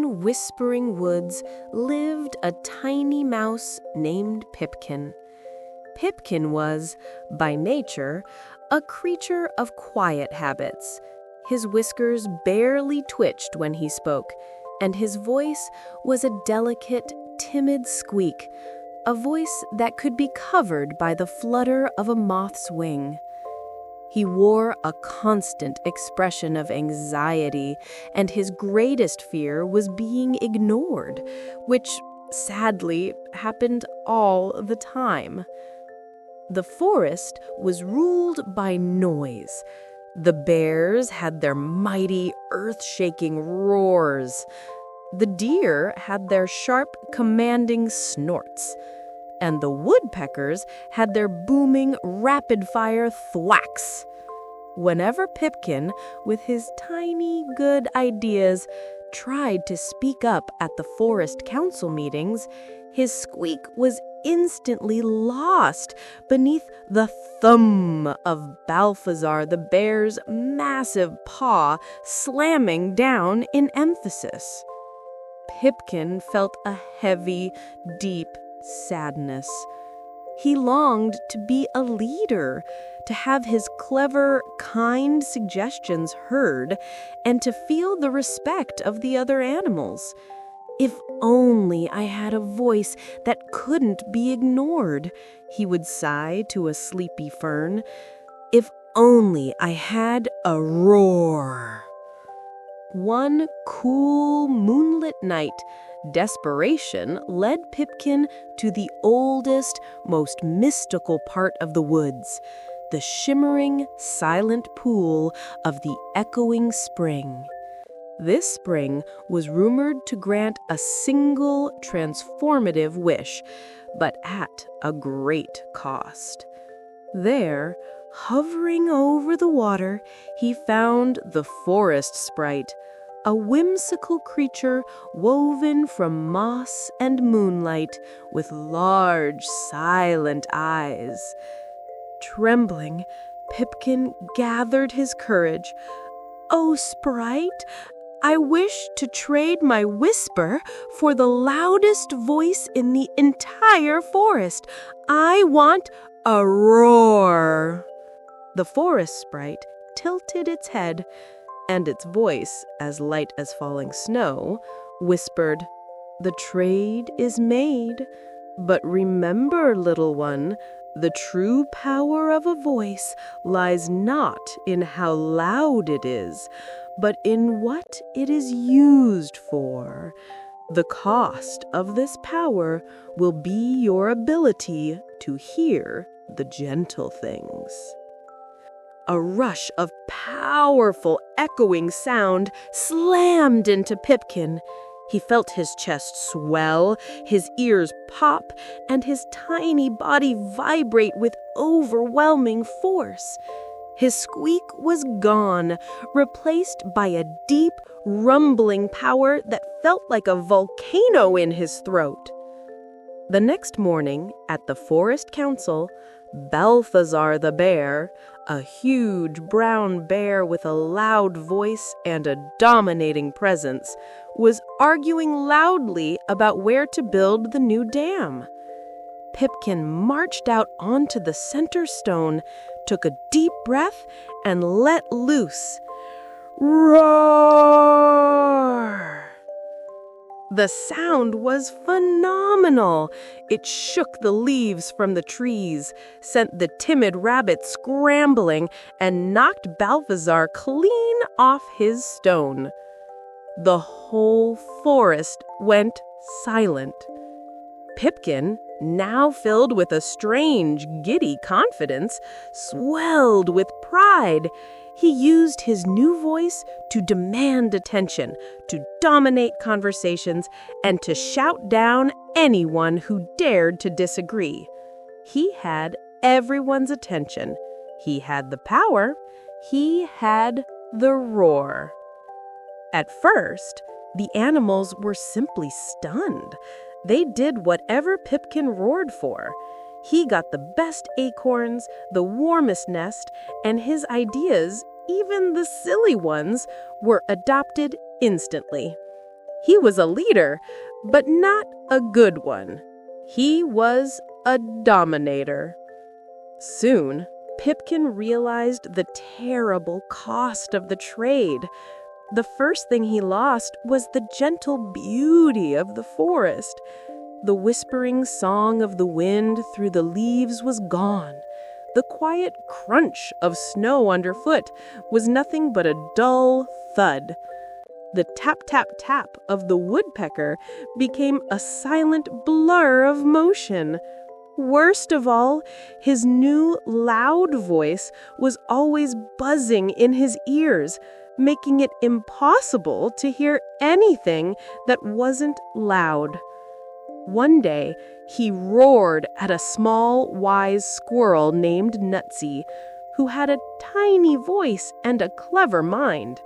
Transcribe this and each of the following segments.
hidden, whispering woods lived a tiny mouse named Pipkin. Pipkin was, by nature, a creature of quiet habits. His whiskers barely twitched when he spoke, and his voice was a delicate, timid squeak, a voice that could be covered by the flutter of a moth's wing. He wore a constant expression of anxiety, and his greatest fear was being ignored, which, sadly, happened all the time. The forest was ruled by noise. The bears had their mighty, earth-shaking roars. The deer had their sharp, commanding snorts. And the woodpeckers had their booming, rapid-fire thwacks. Whenever Pipkin, with his tiny, good ideas, tried to speak up at the forest council meetings, his squeak was instantly lost beneath the thump of Balthazar the bear's massive paw slamming down in emphasis. Pipkin felt a heavy, deep sadness. He longed to be a leader, to have his clever, kind suggestions heard, and to feel the respect of the other animals. If only I had a voice that couldn't be ignored, he would sigh to a sleepy fern. If only I had a roar. One cool, moonlit night, desperation led Pipkin to the oldest, most mystical part of the woods, the shimmering, silent pool of the echoing spring. This spring was rumored to grant a single transformative wish, but at a great cost. There, hovering over the water, he found the forest sprite, a whimsical creature woven from moss and moonlight with large, silent eyes. Trembling, Pipkin gathered his courage. "Oh, sprite, I wish to trade my whisper for the loudest voice in the entire forest. I want a roar." The forest sprite tilted its head, and its voice, as light as falling snow, whispered, "The trade is made. But remember, little one, the true power of a voice lies not in how loud it is, but in what it is used for. The cost of this power will be your ability to hear the gentle things." A rush of powerful, echoing sound slammed into Pipkin. He felt his chest swell, his ears pop, and his tiny body vibrate with overwhelming force. His squeak was gone, replaced by a deep, rumbling power that felt like a volcano in his throat. The next morning, at the Forest Council, Balthazar the bear, a huge brown bear with a loud voice and a dominating presence, was arguing loudly about where to build the new dam. Pipkin marched out onto the center stone, took a deep breath, and let loose. Roar! The sound was phenomenal. It shook the leaves from the trees, sent the timid rabbit scrambling, and knocked Balthazar clean off his stone. The whole forest went silent. Pipkin, now filled with a strange, giddy confidence, swelled with pride. He used his new voice to demand attention, to dominate conversations, and to shout down anyone who dared to disagree. He had everyone's attention. He had the power. He had the roar. At first, the animals were simply stunned. They did whatever Pipkin roared for. He got the best acorns, the warmest nest, and his ideas, even the silly ones, were adopted instantly. He was a leader, but not a good one. He was a dominator. Soon, Pipkin realized the terrible cost of the trade. The first thing he lost was the gentle beauty of the forest. The whispering song of the wind through the leaves was gone. The quiet crunch of snow underfoot was nothing but a dull thud. The tap-tap-tap of the woodpecker became a silent blur of motion. Worst of all, his new loud voice was always buzzing in his ears, making it impossible to hear anything that wasn't loud. One day, he roared at a small, wise squirrel named Nutsy, who had a tiny voice and a clever mind.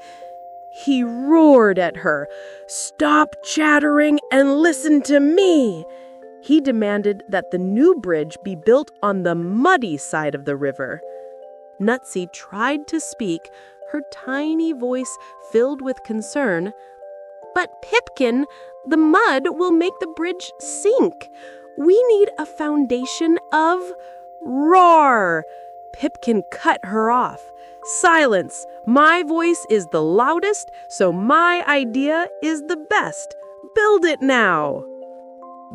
He roared at her, "Stop chattering and listen to me!" He demanded that the new bridge be built on the muddy side of the river. Nutsy tried to speak, her tiny voice filled with concern. "But Pipkin, the mud will make the bridge sink. We need a foundation of..." "Roar!" Pipkin cut her off. "Silence! My voice is the loudest, so my idea is the best. Build it now!"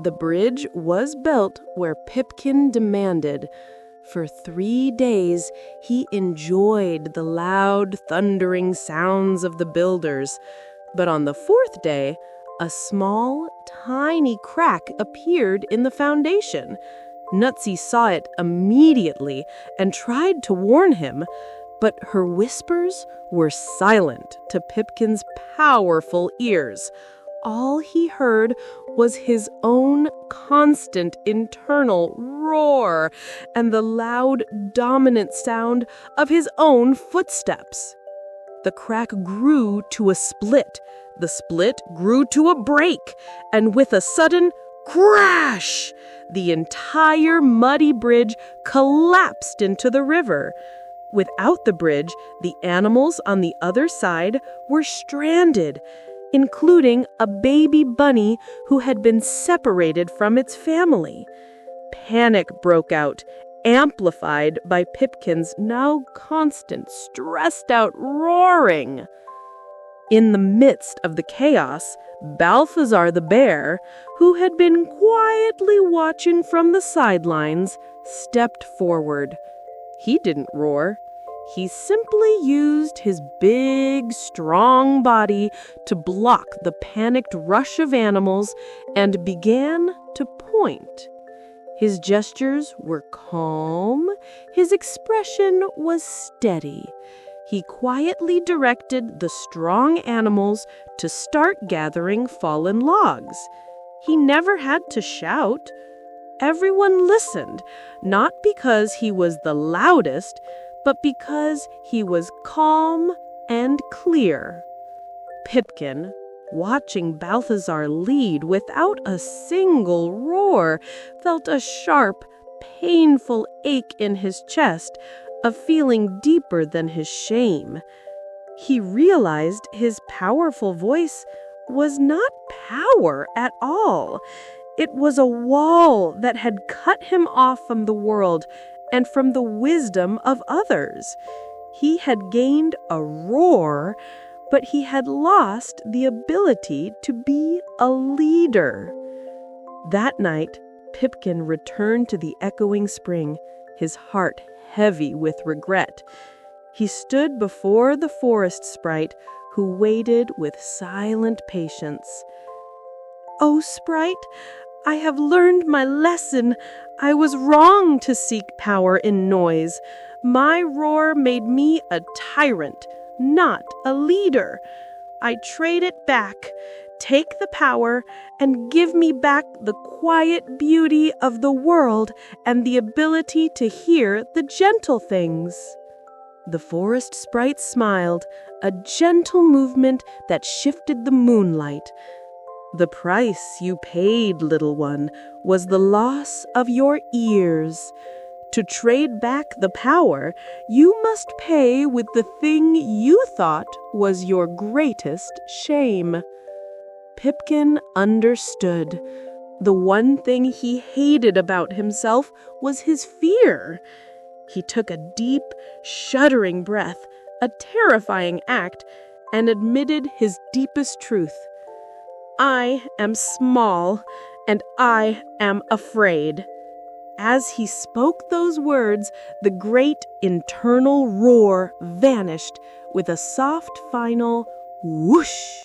The bridge was built where Pipkin demanded. For 3 days, he enjoyed the loud, thundering sounds of the builders. But on the 4th day, a small, tiny crack appeared in the foundation. Nutsy saw it immediately and tried to warn him, but her whispers were silent to Pipkin's powerful ears. All he heard was his own constant internal roar and the loud, dominant sound of his own footsteps. The crack grew to a split. The split grew to a break, and with a sudden crash, the entire muddy bridge collapsed into the river. Without the bridge, the animals on the other side were stranded, including a baby bunny who had been separated from its family. Panic broke out, amplified by Pipkin's now constant, stressed-out roaring. In the midst of the chaos, Balthazar the bear, who had been quietly watching from the sidelines, stepped forward. He didn't roar. He simply used his big, strong body to block the panicked rush of animals and began to point. His gestures were calm. His expression was steady. He quietly directed the strong animals to start gathering fallen logs. He never had to shout. Everyone listened, not because he was the loudest, but because he was calm and clear. Pipkin, watching Balthazar lead without a single roar, felt a sharp, painful ache in his chest, a feeling deeper than his shame. He realized his powerful voice was not power at all. It was a wall that had cut him off from the world and from the wisdom of others. He had gained a roar, but he had lost the ability to be a leader. That night, Pipkin returned to the echoing spring, his heart heavy with regret. He stood before the forest sprite, who waited with silent patience. "Oh, sprite, I have learned my lesson. I was wrong to seek power in noise. My roar made me a tyrant, not a leader. I trade it back. Take the power and give me back the quiet beauty of the world and the ability to hear the gentle things." The forest sprite smiled, a gentle movement that shifted the moonlight. "The price you paid, little one, was the loss of your ears. To trade back the power, you must pay with the thing you thought was your greatest shame." Pipkin understood. The one thing he hated about himself was his fear. He took a deep, shuddering breath, a terrifying act, and admitted his deepest truth. I am small, and I am afraid. As he spoke those words, the great internal roar vanished with a soft final whoosh.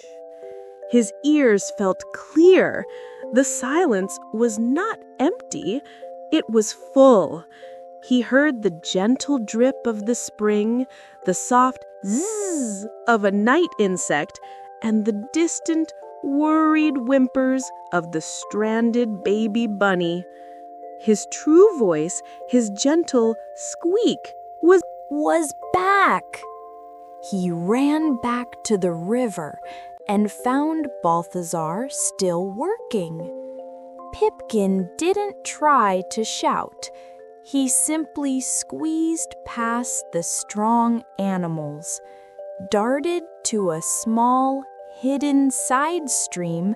His ears felt clear. The silence was not empty, it was full. He heard the gentle drip of the spring, the soft zzz of a night insect, and the distant, worried whimpers of the stranded baby bunny. His true voice, his gentle squeak, was back. He ran back to the river and found Balthazar still working. Pipkin didn't try to shout. He simply squeezed past the strong animals, darted to a small, hidden side stream,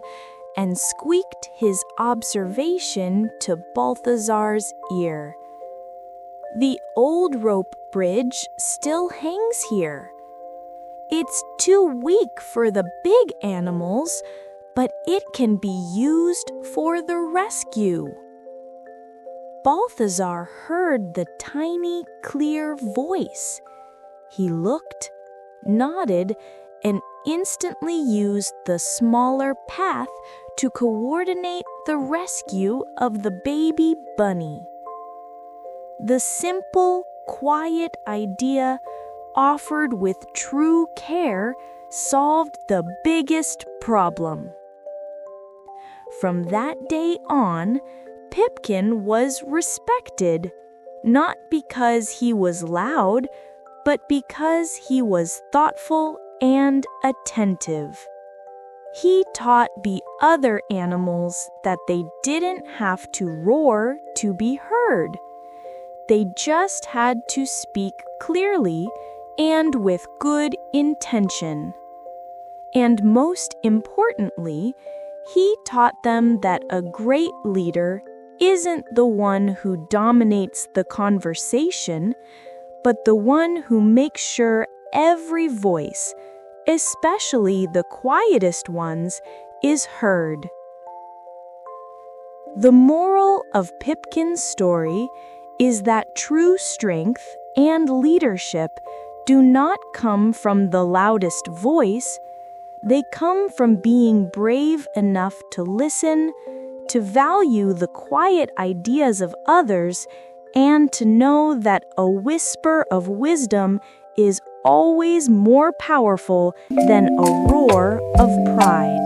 and squeaked his observation to Balthazar's ear. The old rope bridge still hangs here. It's too weak for the big animals, but it can be used for the rescue. Balthazar heard the tiny, clear voice. He looked, nodded, and instantly used the smaller path to coordinate the rescue of the baby bunny. The simple, quiet idea offered with true care solved the biggest problem. From that day on, Pipkin was respected, not because he was loud, but because he was thoughtful and attentive. He taught the other animals that they didn't have to roar to be heard. They just had to speak clearly and with good intention. And most importantly, he taught them that a great leader isn't the one who dominates the conversation, but the one who makes sure every voice, especially the quietest ones, is heard. The moral of Pipkin's story is that true strength and leadership do not come from the loudest voice. They come from being brave enough to listen, to value the quiet ideas of others, and to know that a whisper of wisdom is always more powerful than a roar of pride.